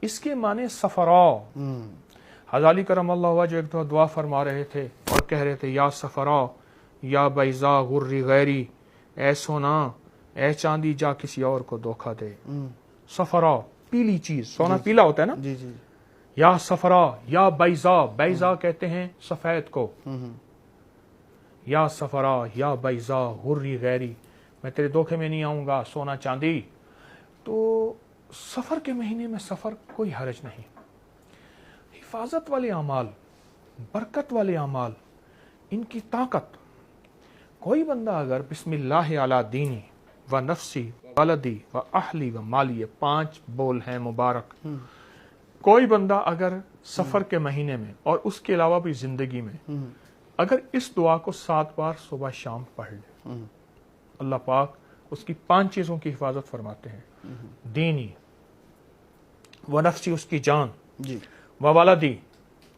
اس کے معنی سفرا. غزالی کرم اللہ وجہ جو ایک دعا فرما رہے تھے اور کہہ رہے تھے یا سفرا یا بیضا غری غیری، اے سونا اے چاندی جا کسی اور کو دھوکہ دے. سفرا پیلی چیز، سونا پیلا ہوتا ہے نا. جی جی. یا سفرا یا بیضا، بیضا کہتے ہیں سفید کو. یا سفرا یا بیضا غری غیری، میں تیرے دھوکے میں نہیں آؤں گا سونا چاندی. تو سفر کے مہینے میں سفر کوئی حرج نہیں. حفاظت والے اعمال، برکت والے اعمال، ان کی طاقت. کوئی بندہ اگر بسم اللہ علی دینی و نفسی ولدی و اہلی و مالی، 5 بول ہیں مبارک. کوئی بندہ اگر سفر کے مہینے میں اور اس کے علاوہ بھی زندگی میں اگر اس دعا کو 7 بار صبح شام پڑھ لے، اللہ پاک اس کی 5 چیزوں کی حفاظت فرماتے ہیں. دینی و نفسی، اس کی جان، جی. و والدی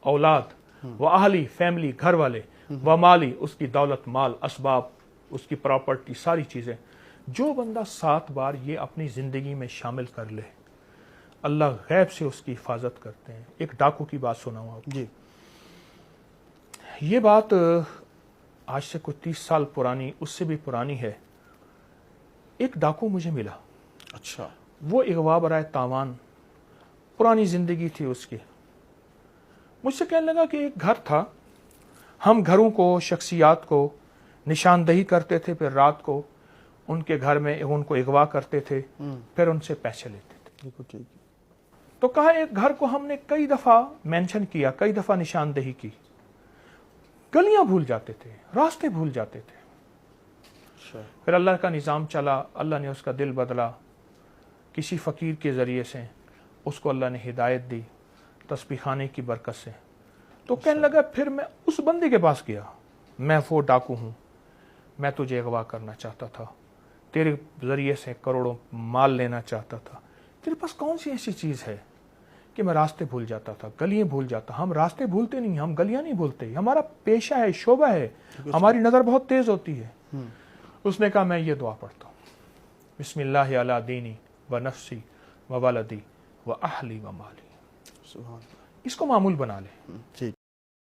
اولاد، و اہلی فیملی گھر والے، و مالی اس کی دولت مال اسباب، اس کی پراپرٹی ساری چیزیں. جو بندہ 7 بار یہ اپنی زندگی میں شامل کر لے، اللہ غیب سے اس کی حفاظت کرتے ہیں. ایک ڈاکو کی بات سناؤں آپ. جی. یہ بات آج سے کچھ 30 سال پرانی، اس سے بھی پرانی ہے. ایک ڈاکو مجھے ملا. اچھا. وہ اغوا برائے تاوان، پرانی زندگی تھی اس کی. مجھ سے کہنے لگا کہ ایک گھر تھا، ہم گھروں کو، شخصیات کو نشاندہی کرتے تھے، پھر رات کو ان کے گھر میں ان کو اغوا کرتے تھے، پھر ان سے پیسے لیتے تھے. بالکل ٹھیک. تو کہا ایک گھر کو ہم نے کئی دفعہ مینشن کیا، کئی دفعہ نشاندہی کی. گلیاں بھول جاتے تھے، راستے بھول جاتے تھے. اچھا. پھر اللہ کا نظام چلا، اللہ نے اس کا دل بدلا. کسی فقیر کے ذریعے سے اس کو اللہ نے ہدایت دی، تسبیح خانے کی برکت سے. تو کہنے لگا پھر میں اس بندے کے پاس گیا، میں وہ ڈاکو ہوں، میں تجھے اغوا کرنا چاہتا تھا، تیرے ذریعے سے کروڑوں مال لینا چاہتا تھا. تیرے پاس کون سی ایسی چیز ہے کہ میں راستے بھول جاتا تھا، گلیاں بھول جاتا. ہم راستے بھولتے نہیں، ہم گلیاں نہیں بھولتے، ہمارا پیشہ ہے، شعبہ ہے، ہماری نظر بہت تیز ہوتی ہے. اس نے کہا میں یہ دعا پڑھتا ہوں، بسم اللہ علی دینی و نفسی و ولدی و اہلی و مالی. سبحان. اس کو معمول بنا لے. ٹھیک.